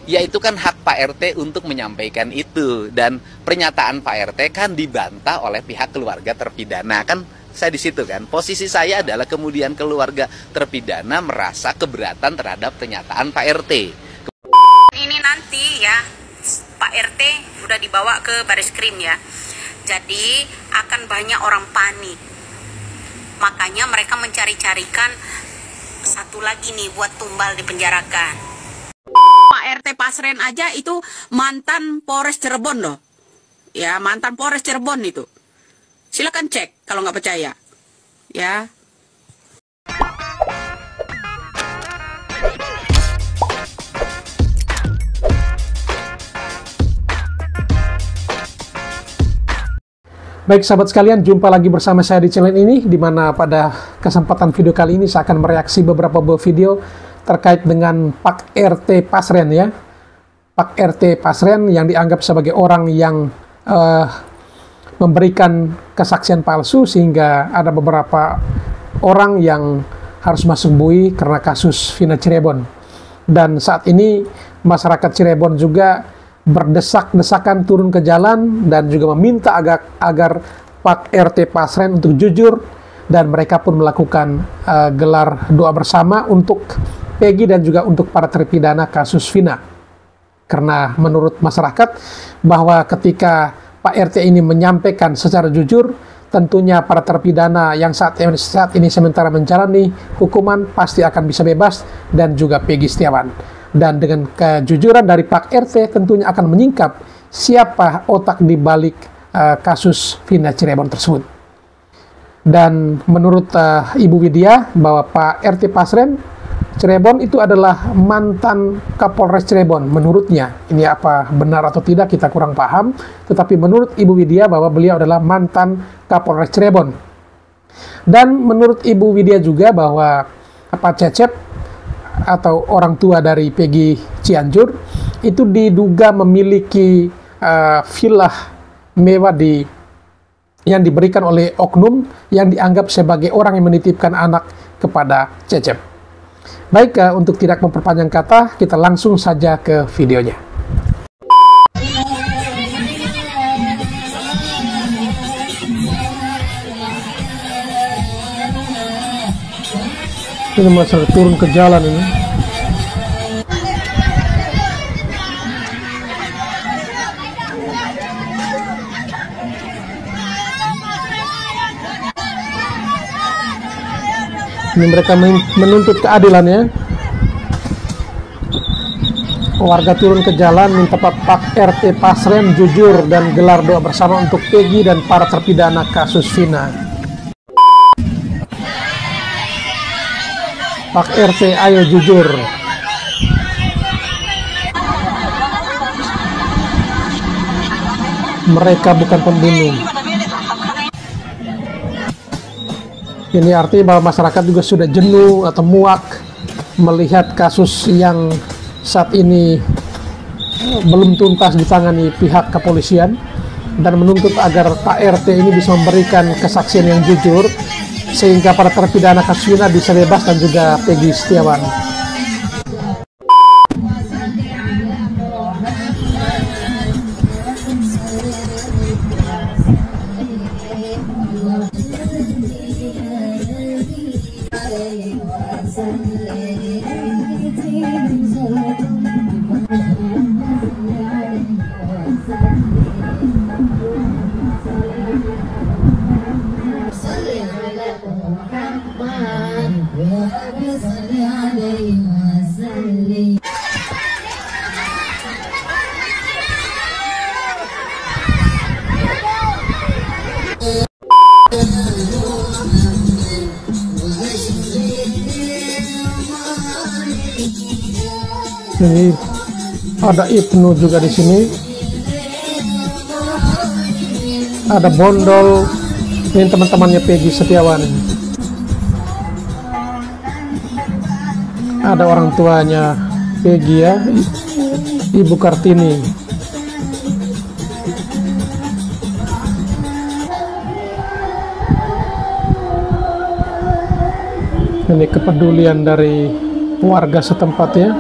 Ya itu kan hak Pak RT untuk menyampaikan itu, dan pernyataan Pak RT kan dibantah oleh pihak keluarga terpidana. Kan saya di situ kan, posisi saya adalah kemudian keluarga terpidana merasa keberatan terhadap pernyataan Pak RT. Ini nanti ya Pak RT udah dibawa ke baris krim ya, jadi akan banyak orang panik, makanya mereka mencari-carikan satu lagi nih buat tumbal dipenjarakan. Pak RT Pasren aja itu mantan Polres Cirebon loh. Ya, mantan Polres Cirebon itu. Silakan cek kalau nggak percaya. Ya. Baik sahabat sekalian, jumpa lagi bersama saya di channel ini, di mana pada kesempatan video kali ini saya akan mereaksi beberapa buah video terkait dengan Pak RT Pasren ya. Pak RT Pasren yang dianggap sebagai orang yang memberikan kesaksian palsu, sehingga ada beberapa orang yang harus masuk bui karena kasus Vina Cirebon. Dan saat ini masyarakat Cirebon juga berdesak-desakan turun ke jalan dan juga meminta agar Pak RT Pasren untuk jujur, dan mereka pun melakukan gelar doa bersama untuk Peggy dan juga untuk para terpidana kasus Vina. Karena menurut masyarakat bahwa ketika Pak RT ini menyampaikan secara jujur, tentunya para terpidana yang saat ini sementara menjalani hukuman pasti akan bisa bebas, dan juga Peggy Setiawan. Dan dengan kejujuran dari Pak RT tentunya akan menyingkap siapa otak di balik kasus Vina Cirebon tersebut. Dan menurut Ibu Widya bahwa Pak RT Pasren Cirebon itu adalah mantan Kapolres Cirebon. Menurutnya, ini apa benar atau tidak kita kurang paham, tetapi menurut Ibu Widya bahwa beliau adalah mantan Kapolres Cirebon. Dan menurut Ibu Widya juga bahwa Pak Cecep atau orang tua dari Peggy Cianjur itu diduga memiliki villa mewah yang diberikan oleh oknum yang dianggap sebagai orang yang menitipkan anak kepada Cecep. Baik, untuk tidak memperpanjang kata, kita langsung saja ke videonya. Ini masalah turun ke jalan ini. Ini mereka menuntut keadilan ya. Warga turun ke jalan minta Pak RT Pasren jujur dan gelar doa bersama untuk Peggy dan para terpidana kasus Vina. Pak RT, ayo jujur. Mereka bukan pembunuh. Ini artinya bahwa masyarakat juga sudah jenuh atau muak melihat kasus yang saat ini belum tuntas ditangani pihak kepolisian, dan menuntut agar Pak RT ini bisa memberikan kesaksian yang jujur sehingga para terpidana kasus Vina bisa bebas, dan juga Peggy Setiawan. Ini ada Ibnu juga di sini. Ada Bondol, ini teman-temannya Peggy Setiawan. Ada orang tuanya Peggy ya, Ibu Kartini. Ini kepedulian dari warga setempat ya.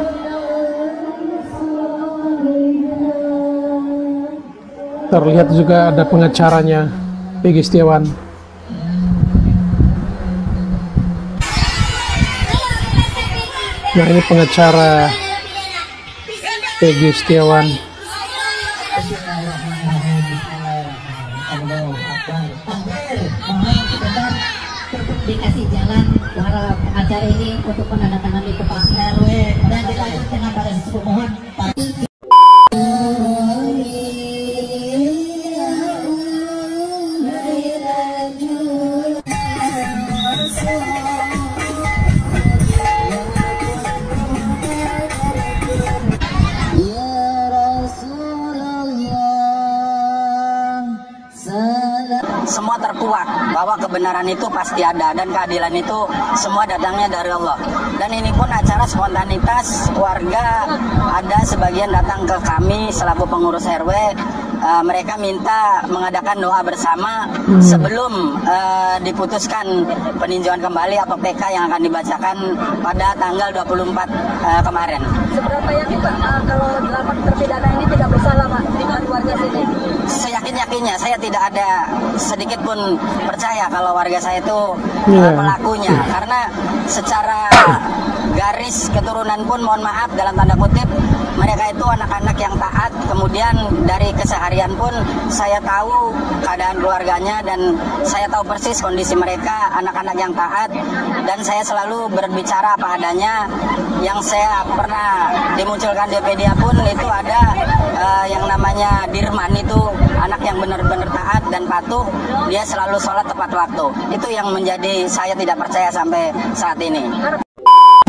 Terlihat juga ada pengacaranya, Peggy Setiawan. Nah, ini pengacara Peggy Setiawan. Dikasih jalan para pengacara ini untuk menandatangani kepastian RW dan dilanjut dengan pada sesuatu mohon. Semua terkuak bahwa kebenaran itu pasti ada dan keadilan itu semua datangnya dari Allah. Dan ini pun acara spontanitas warga, ada sebagian datang ke kami selaku pengurus RW. Mereka minta mengadakan doa bersama sebelum diputuskan peninjauan kembali atau PK yang akan dibacakan pada tanggal 24 kemarin. Seberapa yakin Pak kalau 8 terpidana ini tidak bersalah Pak dengan warga sini? Seyakin-yakinnya, saya tidak ada sedikit pun percaya kalau warga saya itu pelakunya, karena secara garis keturunan pun mohon maaf dalam tanda kutip mereka itu anak-anak yang taat. Kemudian dari keseharian pun saya tahu keadaan keluarganya dan saya tahu persis kondisi mereka, anak-anak yang taat, dan saya selalu berbicara apa adanya. Yang saya pernah dimunculkan di media pun itu ada yang namanya Dirman, itu anak yang benar-benar taat dan patuh, dia selalu sholat tepat waktu. Itu yang menjadi saya tidak percaya sampai saat ini.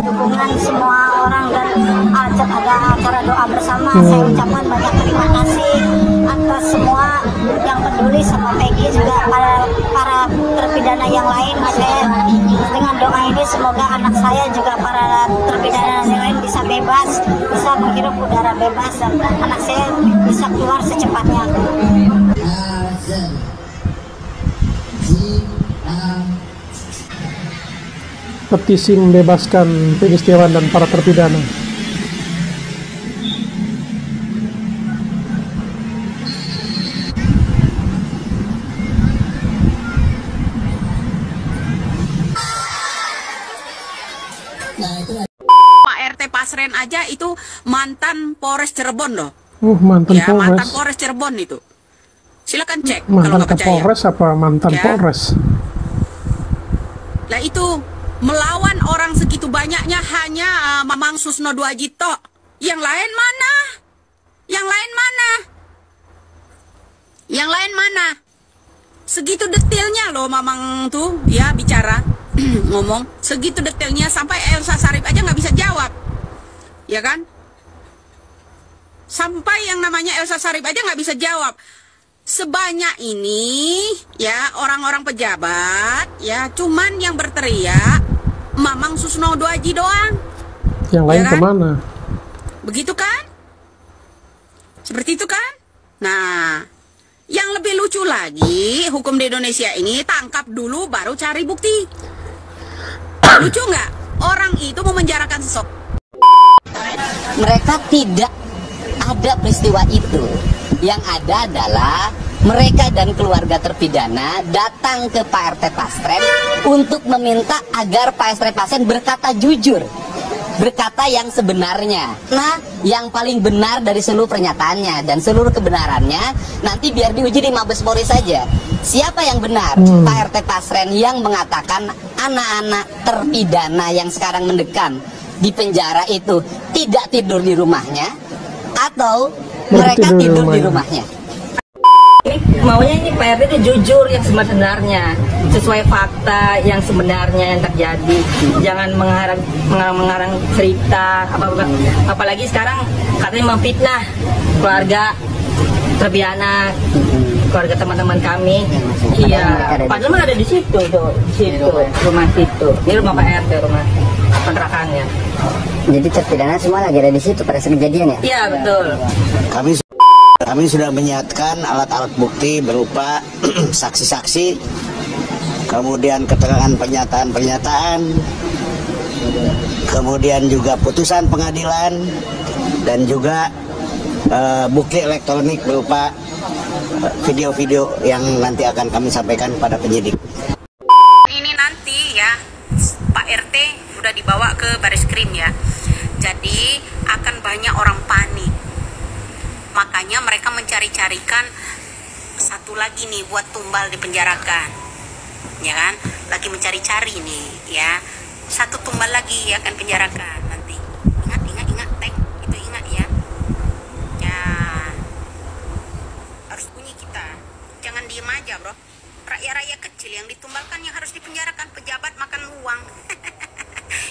Dukungan semua orang dan ada acara doa bersama. Saya ucapkan banyak terima kasih atas semua yang peduli sama Peggy, juga para terpidana yang lain. Saya dengan doa ini semoga anak saya juga para terpidana yang lain bisa bebas, bisa menghirup udara bebas, dan anak saya bisa keluar secepatnya. Petisi membebaskan Peggy Setiawan dan para terpidana. Pak RT Pasren aja itu mantan Polres Cirebon loh. Mantan Ya, Polres. mantan Polres Cirebon itu. Silakan cek kalau Mantan nggak percaya. Kapolres apa mantan Ya. Polres? Lah itu melawan orang segitu banyaknya hanya Mamang Susno Duajito. Yang lain mana? Yang lain mana? Yang lain mana? Segitu detailnya loh Mamang tuh ya bicara ngomong segitu detailnya sampai Elsa Sarip aja nggak bisa jawab, ya kan? Sampai yang namanya Elsa Sarip aja nggak bisa jawab. Sebanyak ini ya orang-orang pejabat ya cuman yang berteriak Mamang Susno Duaji doang. Yang lain Ya kan? kemana? Begitu kan? Seperti itu kan? Nah, yang lebih lucu lagi, hukum di Indonesia ini tangkap dulu baru cari bukti. Lucu nggak? Orang itu memenjarakan seseorang. Mereka tidak ada peristiwa itu. Yang ada adalah mereka dan keluarga terpidana datang ke Pak RT Pasren untuk meminta agar Pak RT Pasren berkata jujur, berkata yang sebenarnya. Nah, yang paling benar dari seluruh pernyataannya dan seluruh kebenarannya nanti biar diuji di Mabes Polri saja. Siapa yang benar? Pak RT Pasren yang mengatakan anak-anak terpidana yang sekarang mendekam di penjara itu tidak tidur di rumahnya, atau mereka tidur di rumahnya? Maunya ini Pak RT itu jujur yang sebenarnya, sesuai fakta yang sebenarnya yang terjadi. Jangan mengarang cerita apalagi sekarang katanya memfitnah keluarga terpidana, keluarga teman-teman kami. Iya, padahal mah ada di situ tuh, situ rumah situ. Ini rumah Pak RT, rumah kontrakannya. Jadi terpidana semua lagi ada di situ pada saat kejadian ya? Iya betul. Kami sudah menyiapkan alat-alat bukti berupa saksi-saksi, kemudian keterangan pernyataan-pernyataan, kemudian juga putusan pengadilan, dan juga bukti elektronik berupa video-video yang nanti akan kami sampaikan pada penyidik. Ini nanti ya Pak RT udah dibawa ke baris krim ya. Jadi akan banyak orang panik. Makanya mereka mencari-carikan satu lagi nih buat tumbal dipenjarakan. Ya kan? Lagi mencari-cari nih ya. Satu tumbal lagi ya akan penjarakan nanti. Ingat Teng. Itu ingat ya. Ya. Harus bunyi kita. Jangan diem aja, Bro. Rakyat-rakyat kecil yang ditumbalkan yang harus dipenjarakan, pejabat makan uang.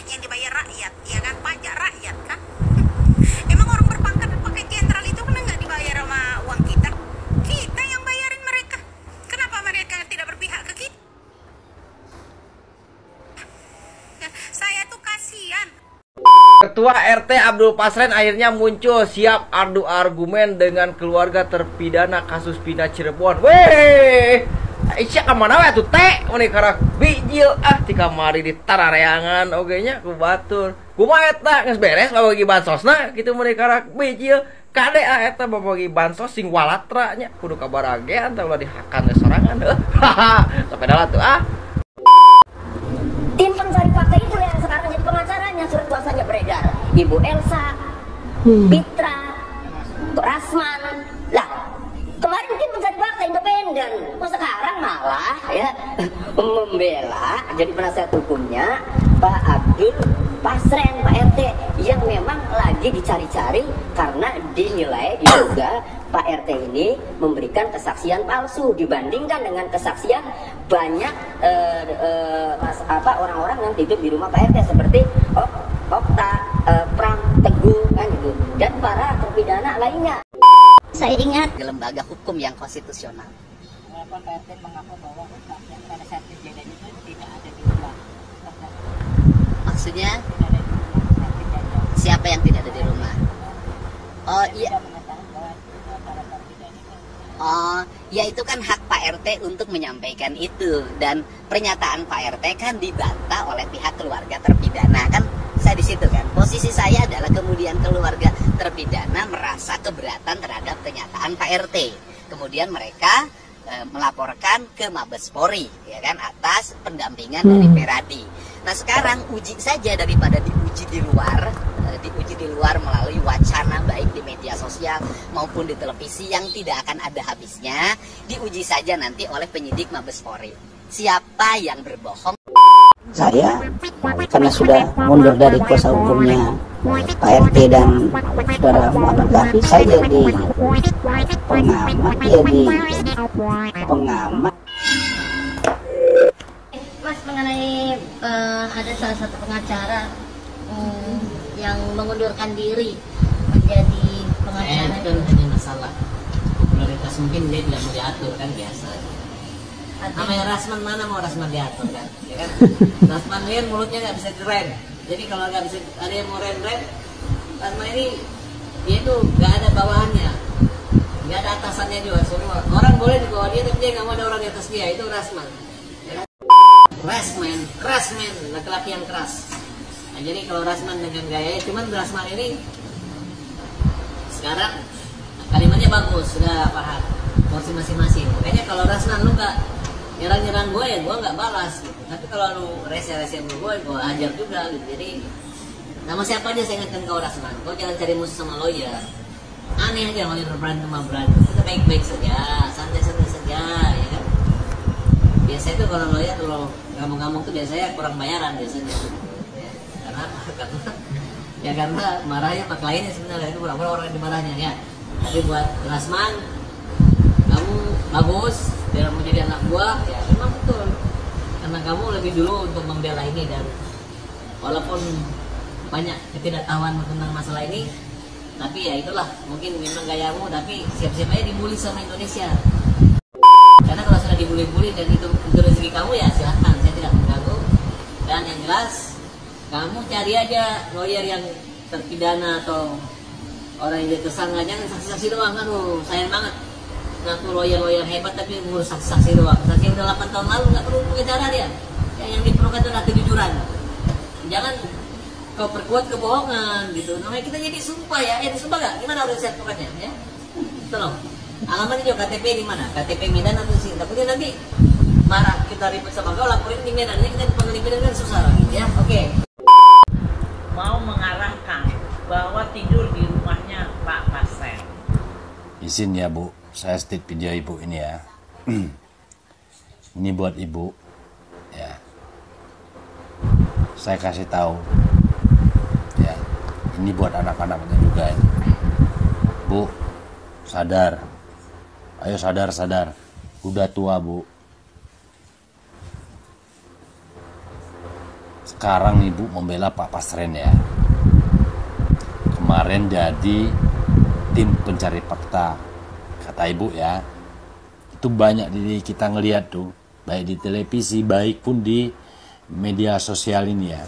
Yang dibayar rakyat, ya kan, pajak rakyat kan. Emang orang berpangkat pakai jenderal itu kan nggak dibayar sama uang kita? Kita yang bayarin mereka. Kenapa mereka tidak berpihak ke kita? Saya tuh kasihan. Ketua RT Abdul Pasren akhirnya muncul siap adu argumen dengan keluarga terpidana kasus Pina Cirebon. Weh, Aisyah kemana ya tuh teh? Ini karak bijil di kamari di tarareangan oke nya ku batur. Kumaha eta geus beres babagi bansosna kitu mun karak bijil. Kade eta babagi bansos sing walatra nya kudu kabaragean tah ulah dihakan teh sorangan. Sampai dalah tuh Tim pencari fakta itu yang sekarang jadi pengacaranya, surat kuasanya beredar. Ibu Elsa, Pitra, Rasman. Lah, kemarin tim pencari fakta independen. Kok sekarang malah ya membela jadi penasihat hukumnya Pak Abdul Pasren, Pak RT yang memang lagi dicari-cari karena dinilai diduga Pak RT ini memberikan kesaksian palsu dibandingkan dengan kesaksian banyak orang-orang yang tidur di rumah Pak RT seperti Okta, Pram, Teguh kan gitu dan para terpidana lainnya. Saya ingat di lembaga hukum yang konstitusional. Walaupun Pak RT mengaku bahwa yang pada saat kejadian itu tidak ada di rumah. Maksudnya siapa yang tidak ada di rumah? Oh iya. Oh, ya itu kan hak Pak RT untuk menyampaikan itu dan pernyataan Pak RT kan dibantah oleh pihak keluarga terpidana kan saya di situ kan. Posisi saya adalah kemudian keluarga terpidana merasa keberatan terhadap pernyataan Pak RT. Kemudian mereka melaporkan ke Mabes Polri ya kan atas pendampingan dari Peradi. Nah sekarang uji saja daripada diuji di luar melalui wacana baik di media sosial maupun di televisi yang tidak akan ada habisnya, diuji saja nanti oleh penyidik Mabes Polri. Siapa yang berbohong? Saya karena sudah mundur dari kuasa hukumnya Pak RT dan saudara Muhammad Kafi, saya jadi pengamat. Mas, mengenai ada salah satu pengacara yang mengundurkan diri menjadi pengacara. Itu kan hanya masalah popularitas, mungkin dia tidak mau diatur kan biasa. Namanya Rasman, mana mau Rasman diatur kan? Ya kan? Rasman ini kan mulutnya nggak bisa direm. Jadi kalau nggak bisa ada yang mau rem, Rasman ini dia itu nggak ada bawahannya, nggak ada atasannya juga. Semua orang boleh di bawah dia, tapi dia nggak mau ada orang di atas dia. Itu Rasman. Ya kan? Rasman, laki-laki yang keras. Nah, jadi kalau Rasman dengan gaya, cuman Rasman ini sekarang kalimatnya bagus, sudah paham porsi masing-masing. Makanya kalau Rasman lu nggak nyerang gue ya gue nggak balas gitu. Tapi kalau lu rese-rese sama gue ajar juga gitu. Jadi nama siapa aja saya ingatkan kau Rasman, kau jangan cari musuh sama lawyer. Aneh aja lawyer berantem sama berantem. Kita baik-baik saja, santai-santai saja ya kan. Biasanya tuh kalau lawyer kalau ngomong-ngomong tuh biasanya kurang bayaran biasanya. Karena marahnya sama kliennya sebenarnya itu orang-orang yang dimarahnya ya. Tapi buat Rasman, kamu bagus dalam menjadi anak buah ya memang betul karena kamu lebih dulu untuk membela ini dan walaupun banyak ketidaktahuan tentang masalah ini tapi ya itulah mungkin memang gayamu tapi siap-siap aja dibully sama Indonesia karena kalau sudah dibully-bully dan itu rezeki kamu ya silahkan saya tidak mengganggu dan yang jelas kamu cari aja lawyer yang terpidana atau orang yang tersangka jangan saksi-saksi doang aduh sayang banget ngaku lawyer hebat tapi ngurus saksi-saksi doang. Saksi udah 8 tahun lalu nggak perlu pengacara dia. Yang diperlukan adalah kejujuran. Jangan kau perkuat kebohongan gitu. Namanya kita jadi sumpah ya. Sumpah nggak? Gimana udah set pokoknya ya? Tolong. Alamatnya juga KTP di mana? KTP Medan atau sih? Takutnya nanti marah kita ribut sama kau, laporin di Medan. Ini kita dipanggil di Medan kan susah lah, gitu ya. Oke. Mau mengarahkan bahwa tidur di rumahnya Pak Pasren. Izin ya Bu, saya state video Ibu ini ya. Ini buat Ibu, ya. Saya kasih tahu, ya. Ini buat anak-anaknya juga ini. Bu, sadar. Ayo sadar. Udah tua Bu. Sekarang Ibu membela Pak Pasren ya. Kemarin jadi tim pencari fakta, kata Ibu ya. Itu banyak di kita ngelihat tuh, baik di televisi, baik pun di media sosial ini ya.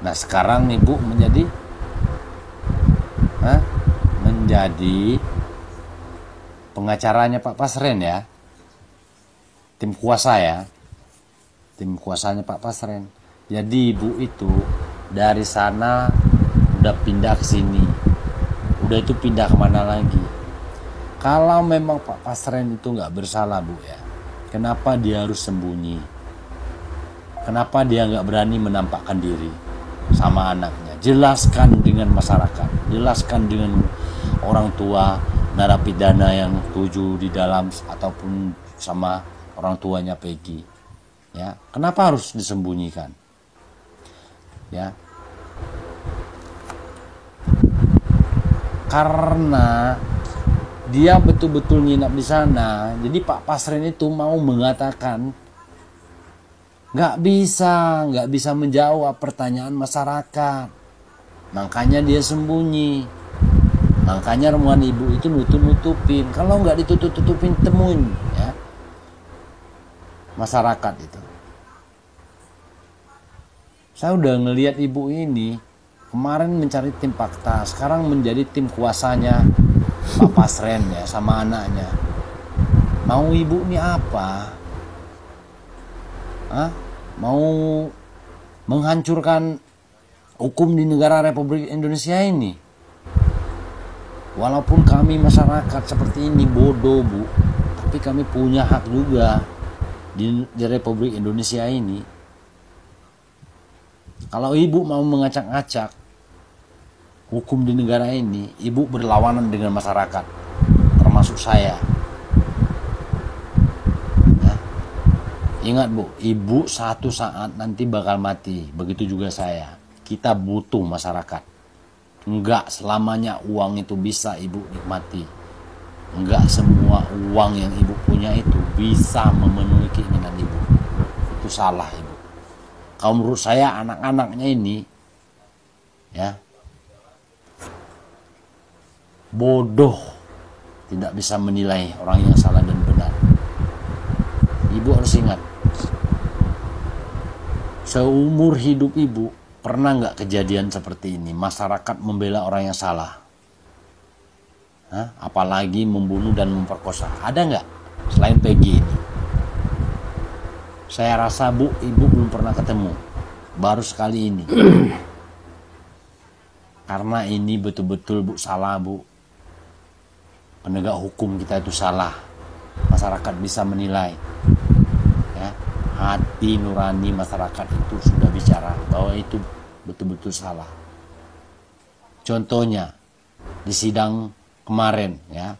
Nah sekarang Ibu menjadi pengacaranya Pak Pasren ya, tim kuasa ya, tim kuasanya Pak Pasren. Jadi Ibu itu dari sana udah pindah ke sini, udah itu pindah kemana lagi. Kalau memang Pak Pasren itu nggak bersalah Bu ya, kenapa dia harus sembunyi? Kenapa dia nggak berani menampakkan diri sama anaknya? Jelaskan dengan masyarakat, jelaskan dengan orang tua narapidana yang tuju di dalam ataupun sama orang tuanya Peggy. Ya, kenapa harus disembunyikan? Ya, karena dia betul-betul nginap di sana. Jadi Pak Pasren itu mau mengatakan nggak bisa menjawab pertanyaan masyarakat. Makanya dia sembunyi. Makanya rombongan Ibu itu nutup-nutupin. Kalau nggak ditutup-tutupin, temuin ya masyarakat itu. Saya udah ngelihat Ibu ini kemarin mencari tim fakta, sekarang menjadi tim kuasanya Pak Pasren ya sama anaknya. Mau Ibu ini apa? Mau menghancurkan hukum di negara Republik Indonesia ini? Walaupun kami masyarakat seperti ini bodoh Bu, tapi kami punya hak juga di Republik Indonesia ini. Kalau Ibu mau mengacak-acak hukum di negara ini, Ibu berlawanan dengan masyarakat, termasuk saya. Ya. Ingat Bu, Ibu satu saat nanti bakal mati, begitu juga saya. Kita butuh masyarakat. Enggak selamanya uang itu bisa Ibu nikmati. Enggak semua uang yang Ibu punya itu bisa memenuhi keinginan Ibu. Itu salah Ibu. Kalau menurut saya anak-anaknya ini ya bodoh, tidak bisa menilai orang yang salah dan benar. Ibu harus ingat, seumur hidup Ibu pernah nggak kejadian seperti ini? Masyarakat membela orang yang salah, apalagi membunuh dan memperkosa. Ada nggak selain Peggy ini? Saya rasa Bu, Ibu belum pernah ketemu, baru sekali ini. Karena ini betul-betul Bu salah Bu. Penegak hukum kita itu salah. Masyarakat bisa menilai. Ya, hati nurani masyarakat itu sudah bicara bahwa itu betul-betul salah. Contohnya di sidang kemarin ya,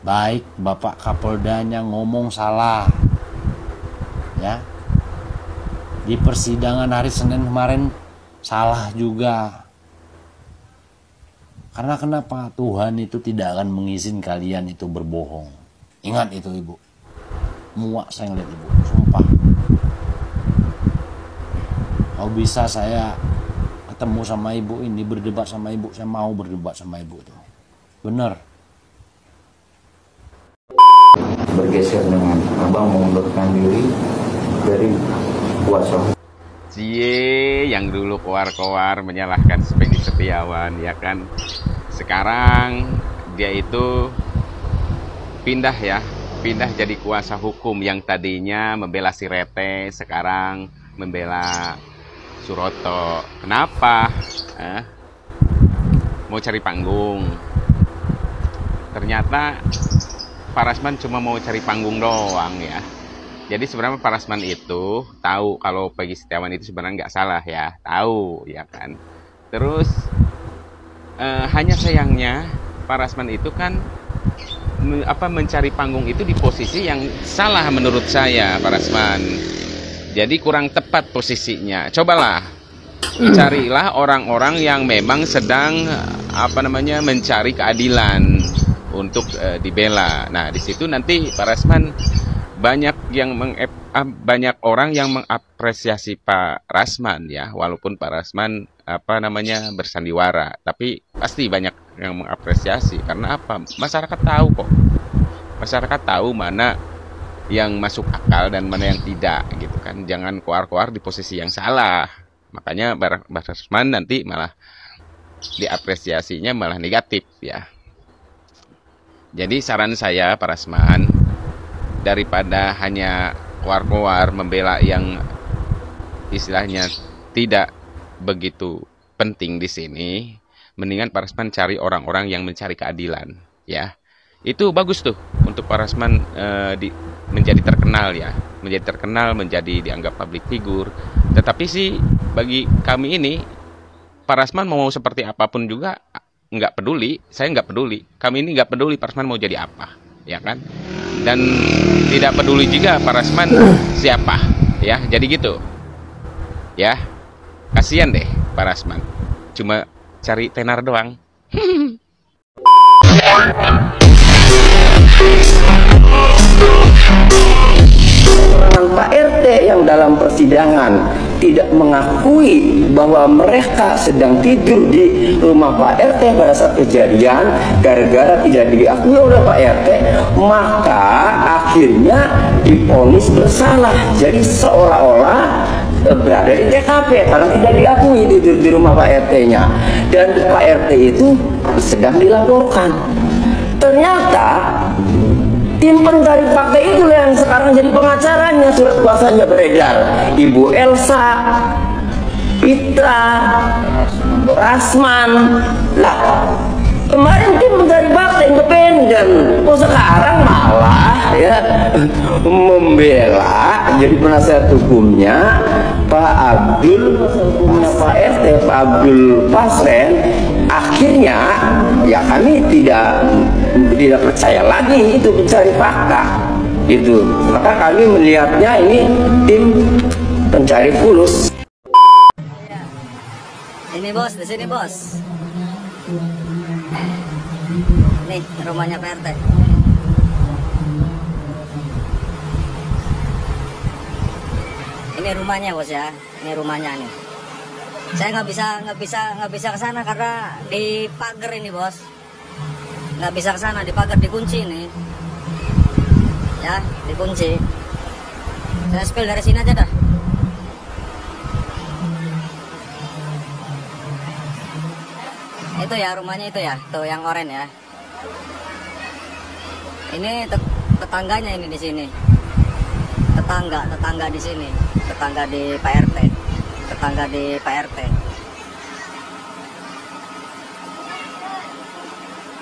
baik Bapak Kapoldanya ngomong salah ya, di persidangan hari Senin kemarin salah juga. Karena kenapa? Tuhan itu tidak akan mengizinkan kalian itu berbohong. Ingat itu Ibu. Muak saya ngeliat Ibu, sumpah. Kalau bisa saya ketemu sama Ibu ini, berdebat sama Ibu, saya mau berdebat sama Ibu tuh. Bener. Bergeser dengan Abang mengundurkan diri dari kuasa. Cie yang dulu koar-koar menyalahkan Peggy Setiawan ya kan, sekarang dia itu pindah jadi kuasa hukum. Yang tadinya membela si Rete sekarang membela Suroto. Kenapa? Mau cari panggung. ternyata Pak Rasman cuma mau cari panggung doang ya. Jadi sebenarnya Pak Rasman itu tahu kalau Peggy Setiawan itu sebenarnya nggak salah ya, tahu ya kan. Terus hanya sayangnya Pak Rasman itu kan mencari panggung itu di posisi yang salah menurut saya, Pak Rasman. Jadi kurang tepat posisinya. Cobalah carilah orang-orang yang memang sedang mencari keadilan untuk dibela. Nah, di situ nanti Pak Rasman banyak banyak orang yang mengapresiasi Pak Rasman ya, walaupun Pak Rasman bersandiwara, tapi pasti banyak yang mengapresiasi. Karena apa? Masyarakat tahu kok. Masyarakat tahu mana yang masuk akal dan mana yang tidak gitu kan. Jangan koar-koar di posisi yang salah. Makanya Pak Rasman nanti malah diapresiasinya malah negatif ya. Jadi saran saya Pak Rasman, daripada hanya koar-koar membela yang istilahnya tidak begitu penting di sini, mendingan Pak Rasman cari orang-orang yang mencari keadilan ya. Itu bagus tuh untuk Pak Rasman menjadi terkenal ya, menjadi dianggap public figure. Tetapi sih bagi kami ini, Pak Rasman mau seperti apapun juga nggak peduli, saya nggak peduli, kami ini nggak peduli Pak Rasman mau jadi apa ya kan, dan tidak peduli juga Pak Rasman siapa ya. Jadi gitu ya, kasihan deh Pak Rasman cuma cari tenar doang. Pak RT yang dalam persidangan tidak mengakui bahwa mereka sedang tidur di rumah Pak RT pada saat kejadian, gara-gara tidak diakui oleh Pak RT, maka akhirnya divonis bersalah. Jadi seolah-olah berada di TKP karena tidak diakui tidur di rumah Pak RT-nya, dan Pak RT itu sedang dilaporkan. Ternyata tim pencari fakta itu yang sekarang jadi pengacaranya, surat kuasanya beredar. Ibu Elsa, Pitra, Rasman. Lah, kemarin tim pencari fakta independen, kok sekarang malah ya membela jadi penasihat hukumnya Pak Abdul, hukumnya Pak RT, Pak Abdul Pasren. Akhirnya ya kami tidak percaya lagi itu pencari fakta itu. Maka kami melihatnya ini tim pencari fulus. Ini bos, di sini bos. Nih rumahnya Pak RT. Ini rumahnya bos ya, ini rumahnya nih. Saya nggak bisa ke sana karena di pagar ini bos. Nggak bisa ke sana, di pagar, dikunci nih. Ya, dikunci. Saya spill dari sini aja dah. Itu ya rumahnya itu ya, tuh yang oranye ya. Ini tetangganya ini di sini. Tetangga di sini. Tetangga di Pak RT. Tetangga di Pak RT.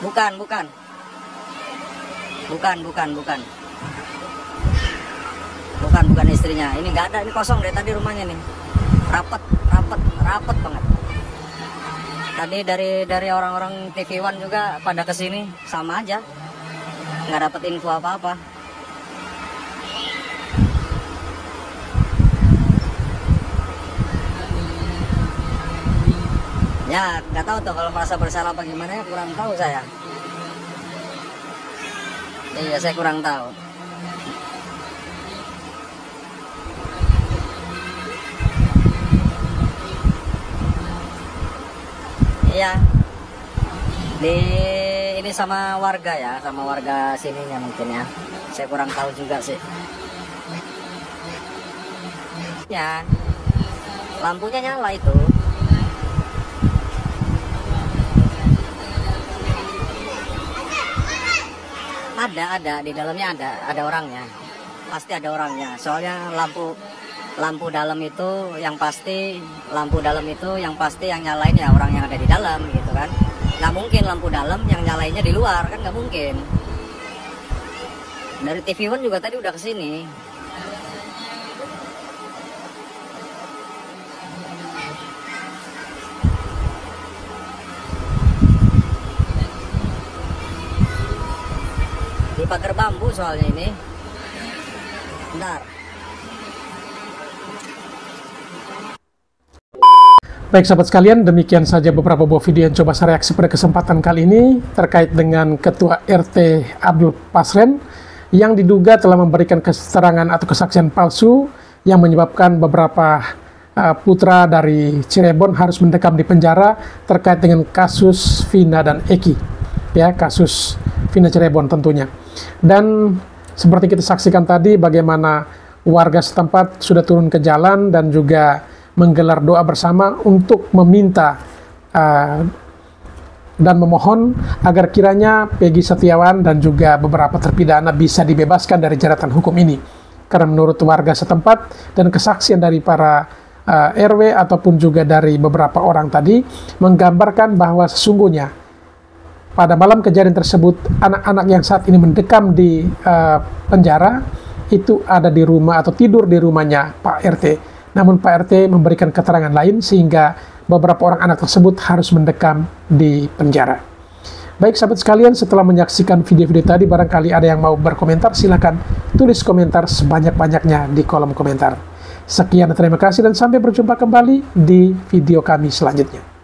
Bukan istrinya. Ini nggak ada, ini kosong dari tadi rumahnya nih. Rapet banget. Tadi dari orang-orang TV One juga pada kesini sama aja, nggak dapet info apa-apa. Ya nggak tahu tuh kalau merasa bersalah bagaimana ya, kurang tahu saya. Iya saya kurang tahu. Iya. Ini sama warga ya, sama warga sininya mungkin ya. Saya kurang tahu juga sih. Ya. Lampunya nyala itu. Ada di dalamnya ada orangnya. Pasti ada orangnya. Soalnya lampu dalam itu yang pasti yang nyalain ya orang yang ada di dalam gitu kan. Nggak mungkin lampu dalam yang nyalainnya di luar, kan nggak mungkin. Dari TV One juga tadi udah kesini. Di pagar bambu soalnya ini. Bentar. Baik sahabat sekalian, demikian saja beberapa buah video yang coba saya reaksi pada kesempatan kali ini terkait dengan Ketua RT Abdul Pasren yang diduga telah memberikan keterangan atau kesaksian palsu yang menyebabkan beberapa putra dari Cirebon harus mendekam di penjara terkait dengan kasus Vina dan Eki. Ya, kasus Vina Cirebon tentunya. Dan seperti kita saksikan tadi bagaimana warga setempat sudah turun ke jalan dan juga menggelar doa bersama untuk meminta dan memohon agar kiranya Peggy Setiawan dan juga beberapa terpidana bisa dibebaskan dari jeratan hukum ini. Karena menurut warga setempat dan kesaksian dari para RW ataupun juga dari beberapa orang tadi menggambarkan bahwa sesungguhnya pada malam kejadian tersebut anak-anak yang saat ini mendekam di penjara itu ada di rumah atau tidur di rumahnya Pak RT. Namun Pak RT memberikan keterangan lain sehingga beberapa orang anak tersebut harus mendekam di penjara. Baik sahabat sekalian, setelah menyaksikan video-video tadi barangkali ada yang mau berkomentar, silakan tulis komentar sebanyak-banyaknya di kolom komentar. Sekian, terima kasih dan sampai berjumpa kembali di video kami selanjutnya.